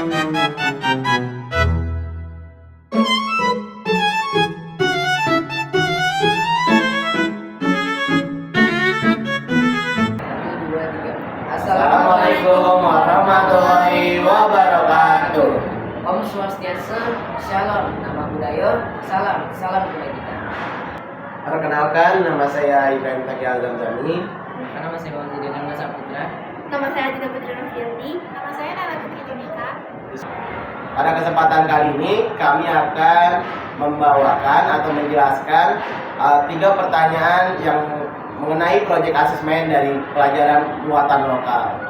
Assalamualaikum warahmatullahi wabarakatuh. Om Swastiastu, Shalom, nama budaya, salam kebajikan. Perkenalkan, nama saya Ibrahim Taki Al-Zamzami. Nama saya Muhammad Zidan Masa Putra. Nama saya Adina Putri Novianti. Nama saya Nala Putri Tunika. Pada kesempatan kali ini kami akan membawakan atau menjelaskan 3 pertanyaan yang mengenai proyek asesmen dari pelajaran muatan lokal.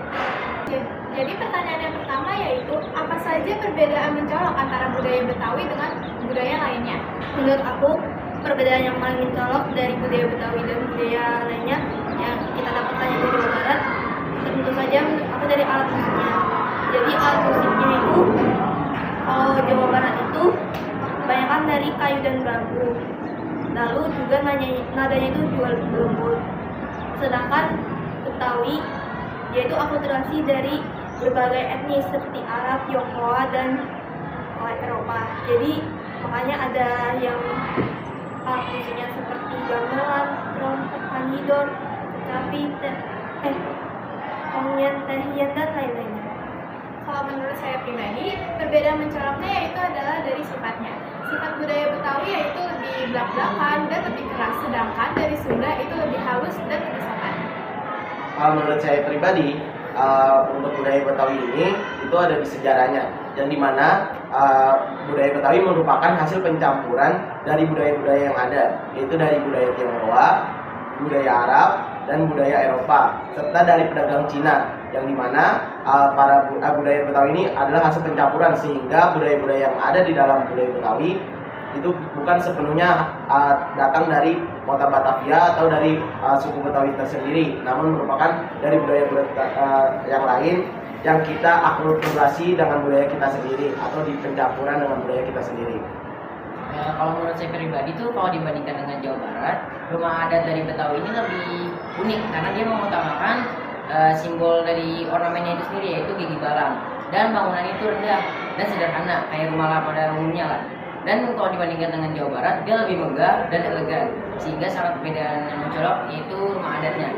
Jadi pertanyaan yang pertama yaitu apa saja perbedaan mencolok antara budaya Betawi dengan budaya lainnya? Menurut aku, perbedaan yang paling mencolok dari budaya Betawi dan budaya lainnya yang kita dapatkan di Jawa Barat tentu saja menurut aku dari alat musiknya. Jadi alat musiknya itu kalau Jawa Barat itu kebanyakan dari kayu dan bambu. Lalu juga nadanya itu jual lembut. Sedangkan Betawi yaitu akulturasi dari berbagai etnis seperti Arab, Tionghoa, dan Eropa. Jadi makanya ada yang alat musiknya seperti gamelan, trompet, panidor, kecapi, kongen, tehian, dan lain-lainnya. Kalau menurut saya pribadi, perbedaan mencoloknya yaitu adalah dari sifatnya. Sifat budaya Betawi yaitu lebih belak-belakan dan lebih keras, sedangkan dari Sunda itu lebih halus dan lebih sopan. Kalau menurut saya pribadi, untuk budaya Betawi ini itu ada di sejarahnya, yang dimana budaya Betawi merupakan hasil pencampuran dari budaya-budaya yang ada, yaitu dari budaya Tionghoa, budaya Arab, dan budaya Eropa, serta dari pedagang Cina, yang dimana para budaya Betawi ini adalah hasil pencampuran, sehingga budaya-budaya yang ada di dalam budaya Betawi itu bukan sepenuhnya datang dari kota Batavia atau dari suku Betawi tersendiri, namun merupakan dari budaya-budaya yang lain yang kita akulturasi dengan budaya kita sendiri atau di pencampuran dengan budaya kita sendiri. Kalau menurut saya pribadi tuh, kalau dibandingkan dengan Jawa Barat, rumah adat dari Betawi ini lebih unik karena dia mengutamakan simbol dari ornamennya itu sendiri, yaitu gigi balang, dan bangunan itu rendah dan sederhana kayak rumah pada umumnya lah. Dan kalau dibandingkan dengan Jawa Barat, dia lebih megah dan elegan, sehingga sangat perbedaan yang mencolok yaitu rumah adatnya.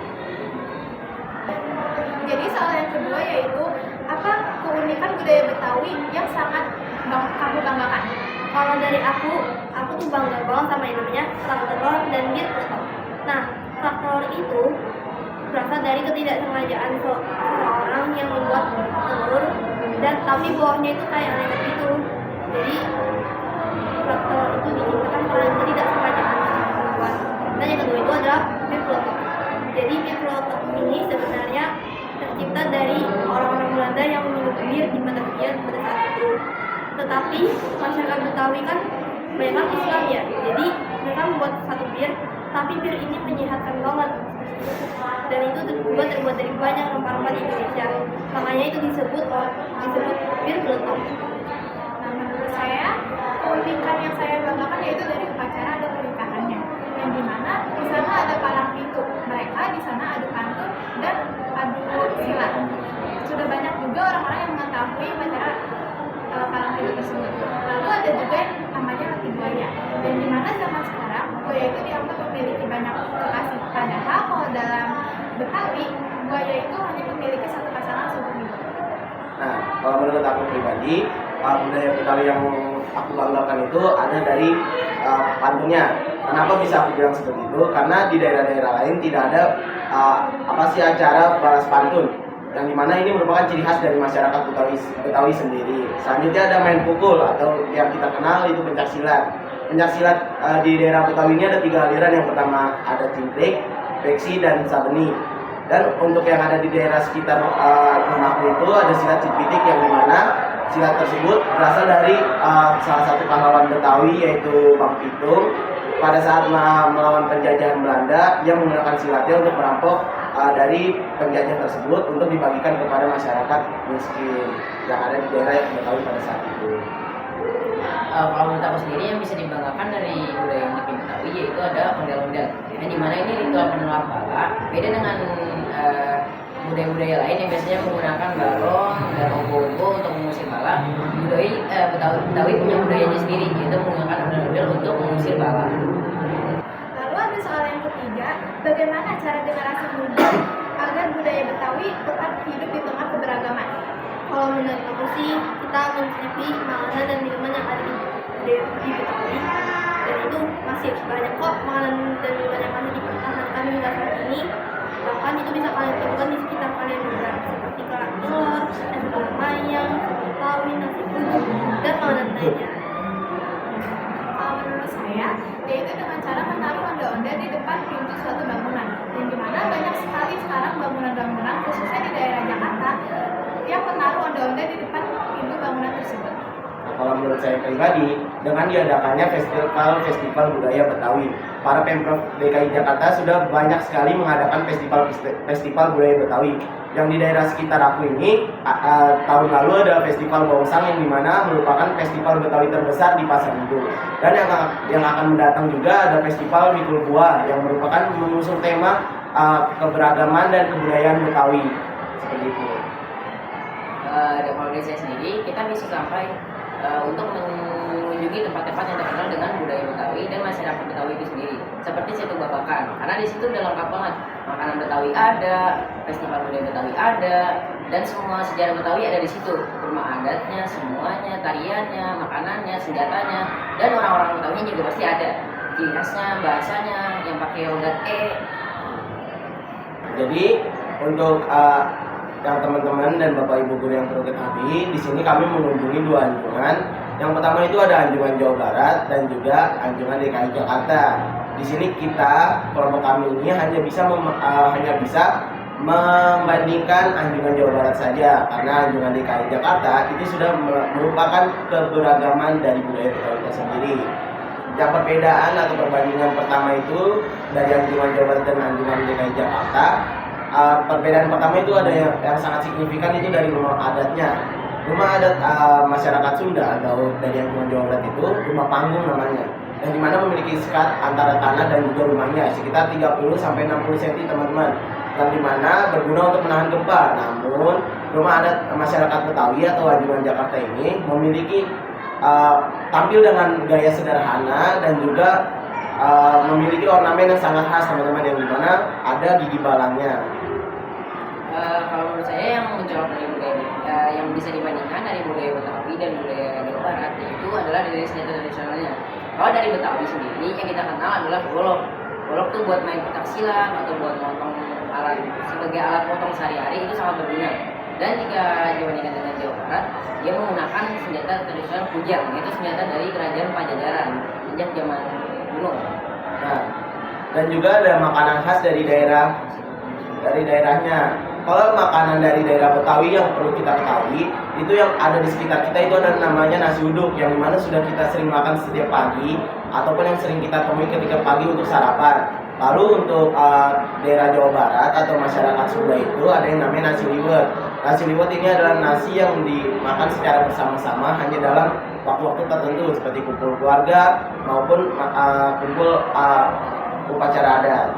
Jadi soal yang kedua yaitu apa keunikan budaya Betawi yang sangat kamu banggakan? Kalau dari aku tuh bangga banget sama yang namanya kerak telur dan bir peletok. Nah, kerak telur itu berasal dari ketidaksengajaan seseorang yang membuat telur dan tapi bawahnya itu kayak lengket gitu. Jadi kerak telur itu diciptakan karena ketidaksengajaan seseorang. Dan yang kedua itu adalah bir peletok. Jadi bir peletok ini sebenarnya tercipta dari orang-orang Belanda yang meminum bir di Batavia pada saat itu. Tetapi masyarakat Betawi kan banyak Islam ya, jadi mereka membuat satu bir, tapi bir ini menyehatkan banget. Dan itu juga terbuat dari banyak rempah-rempah di Indonesia, makanya itu disebut bir peletok. Nah, menurut saya keunikan yang saya banggakan yaitu dari upacara dan pernikahannya, yang dimana di sana ada palang pintu, mereka di sana adu pantun dan adu silat. Sudah banyak juga orang-orang yang mengetahui upacara palang pintu tersebut. Lalu ada juga yang namanya roti buaya, dan dimana zaman sekarang buaya itu dianggap memiliki banyak kekasih. Padahal kalau dalam Betawi, buaya itu hanya memiliki satu pasangan seumur hidup. Nah, kalau menurut aku pribadi, budaya Betawi yang aku banggakan itu ada dari pantunnya. Kenapa bisa aku bilang seperti itu? Karena di daerah-daerah lain tidak ada acara balas pantun, yang dimana ini merupakan ciri khas dari masyarakat Betawi sendiri. Selanjutnya ada main pukul atau yang kita kenal itu pencaksilat. Pencaksilat di daerah Betawi ini ada 3 aliran. Yang pertama ada cimprik, beksi, dan sabeni. Dan untuk yang ada di daerah sekitar rumahku itu ada silat cipitik, yang dimana silat tersebut berasal dari salah satu pahlawan Betawi yaitu Bang Pitung. Pada saat melawan penjajahan Belanda, ia menggunakan silatnya untuk merampok dari penjajah tersebut untuk dibagikan kepada masyarakat miskin yang ada di daerah Betawi pada saat itu. Kalau menurut aku sendiri yang bisa dibanggakan dari budaya yang di Betawi yaitu ada ondel-ondel, yang dimana ini ritual penolak bala. Beda dengan budaya-budaya lain yang biasanya menggunakan balon dan ogoh-ogoh untuk mengusir bala. Betawi punya budayanya sendiri, yaitu menggunakan ondel-ondel untuk mengusir bala. Lalu ada soal yang ketiga, bagaimana cara generasi muda agar budaya Betawi tetap hidup di tengah keberagaman? Kalau menurut aku sih, kita mencicipi makanan dan minuman yang ada di Betawi, dan itu masih banyak kok makanan dan minuman yang masih dipertahankan hingga saat ini. Bahkan itu bisa kalian temukan di sekitar kalian juga, seperti kerak telur, nasi goreng mayang, soto Betawi, nasi uduk, dan makanan lainnya. Kalau menurut saya, yaitu dengan cara menaruh ondel-ondel di depan pintu suatu bangunan, yang dimana banyak sekali sekarang bangunan-bangunan, khususnya di daerah Jakarta, yang menaruh ondel-ondel di depan pintu bangunan tersebut. Kalau menurut saya pribadi, dengan diadakannya festival budaya Betawi, para Pemprov DKI Jakarta sudah banyak sekali mengadakan festival budaya Betawi. Yang di daerah sekitar aku ini, tahun lalu ada festival Bongsang yang dimana merupakan festival Betawi terbesar di Pasar Minggu. Dan yang akan mendatang juga ada festival Mikul Buah yang merupakan mengusung tema keberagaman dan kebudayaan Betawi. Seperti itu. Dan kalau dari saya sendiri, kita bisa sampai untuk mengunjungi tempat-tempat yang terkenal dengan budaya Betawi dan masyarakat Betawi itu sendiri, seperti Situ Babakan, karena di situ udah lengkap banget, makanan Betawi ada, festival budaya Betawi ada, dan semua sejarah Betawi ada di situ, rumah adatnya, semuanya, tariannya, makanannya, senjatanya, dan orang-orang Betawinya juga pasti ada, ciri khasnya, bahasanya, yang pakai logat Jadi untuk yang teman-teman dan Bapak Ibu guru yang perlu ketahui, di sini kami mengunjungi dua anjungan. Yang pertama itu ada anjungan Jawa Barat dan juga anjungan DKI Jakarta. Di sini kita kelompok kami ini hanya bisa membandingkan anjungan Jawa Barat saja, karena anjungan DKI Jakarta itu sudah merupakan keberagaman dari budaya Betawi itu sendiri. Yang perbedaan atau perbandingan pertama itu dari anjungan Jawa Barat dan anjungan DKI Jakarta. Perbedaan pertama itu ada yang sangat signifikan, itu dari rumah adatnya. Rumah adat masyarakat Sunda atau dari anjungan Jawa Barat itu rumah panggung namanya, yang dimana memiliki sekat antara tanah dan juga rumahnya sekitar 30-60 cm teman-teman, yang dimana berguna untuk menahan gempa. Namun rumah adat masyarakat Betawi atau anjungan Jakarta ini memiliki tampil dengan gaya sederhana dan juga memiliki ornamen yang sangat khas teman-teman, yang dimana ada gigi balangnya. Kalau menurut saya yang mencolok dari budaya yang bisa dibandingkan dari budaya Betawi dan budaya Jawa Barat itu adalah dari senjata tradisionalnya. Kalau dari Betawi sendiri yang kita kenal adalah golok. Golok tuh buat main pencaksilat atau buat motong alat, sebagai alat potong sehari-hari itu sangat berguna. Dan jika dibandingkan dengan Jawa Barat, dia menggunakan senjata tradisional kujang, yaitu senjata dari kerajaan Pajajaran sejak zaman kuno. Nah, dan juga ada makanan khas dari daerahnya. Kalau makanan dari daerah Betawi yang perlu kita ketahui, itu yang ada di sekitar kita itu ada namanya nasi uduk, yang dimana sudah kita sering makan setiap pagi ataupun yang sering kita temui ketika pagi untuk sarapan. Lalu untuk daerah Jawa Barat atau masyarakat Sunda itu ada yang namanya nasi liwet. Nasi liwet ini adalah nasi yang dimakan secara bersama-sama hanya dalam waktu-waktu tertentu, seperti kumpul keluarga maupun kumpul upacara adat.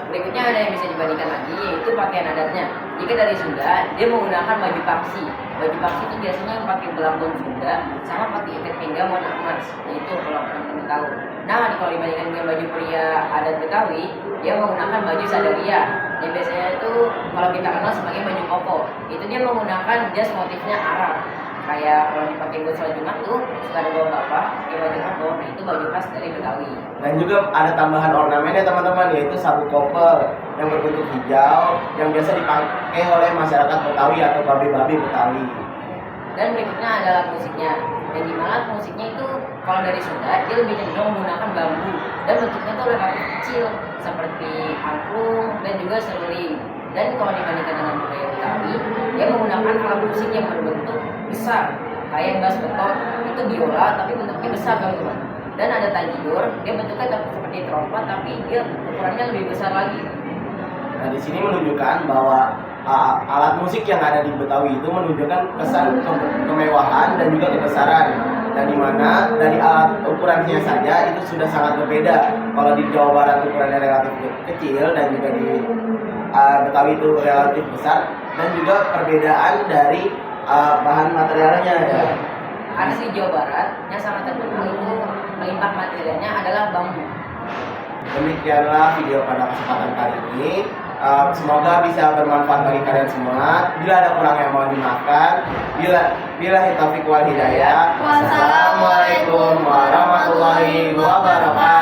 Berikutnya ada yang bisa dibandingkan lagi, yaitu pakaian adatnya. Jika dari Sunda, dia menggunakan baju paksi. Baju paksi itu biasanya pakai belangkon Sunda sama pakai ikat pinggang warna emas, yaitu kalau teman-teman tahu. Nah, kalau dibandingkan dengan baju pria adat Betawi, dia menggunakan baju sadaria, yang biasanya itu kalau kita kenal sebagai baju koko. Itu dia menggunakan jas motifnya Arab. Kayak kalau dipakai buat sholat Jumat tuh suka ada bapak-bapak pakai baju koko, nah itu baju khas dari Betawi. Dan juga ada tambahan ornamennya teman-teman, yaitu sabuk koper yang berbentuk hijau yang biasa dipakai oleh masyarakat Betawi atau babe-babe Betawi. Dan berikutnya ada alat musiknya, yang dimana alat musiknya itu kalau dari Sunda dia lebih cenderung menggunakan bambu dan bentuknya tuh relatif kecil seperti angklung dan juga seruling. Dan kalau dibandingkan dengan budaya Betawi, dia menggunakan alat musik yang berbentuk besar, kayak bass beton, itu biola tapi bentuknya besar teman-teman. Dan ada tanjidor, dia bentuknya seperti trompet tapi dia ukurannya lebih besar lagi. Nah, di sini menunjukkan bahwa alat musik yang ada di Betawi itu menunjukkan kesan kemewahan dan juga kebesaran. Dan dimana dari alat ukurannya saja itu sudah sangat berbeda. Kalau di Jawa Barat ukurannya relatif kecil dan juga di Betawi itu relatif besar, dan juga perbedaan dari bahan materialnya ya. ada di Jawa Barat yang sangat terkenal itu melimpah materialnya adalah bambu. Demikianlah video pada kesempatan kali ini. Semoga bisa bermanfaat bagi kalian semua. Bila ada kurang yang mohon dimaafkan. Bila taufiq wal hidayah. Wassalamualaikum warahmatullahi wabarakatuh.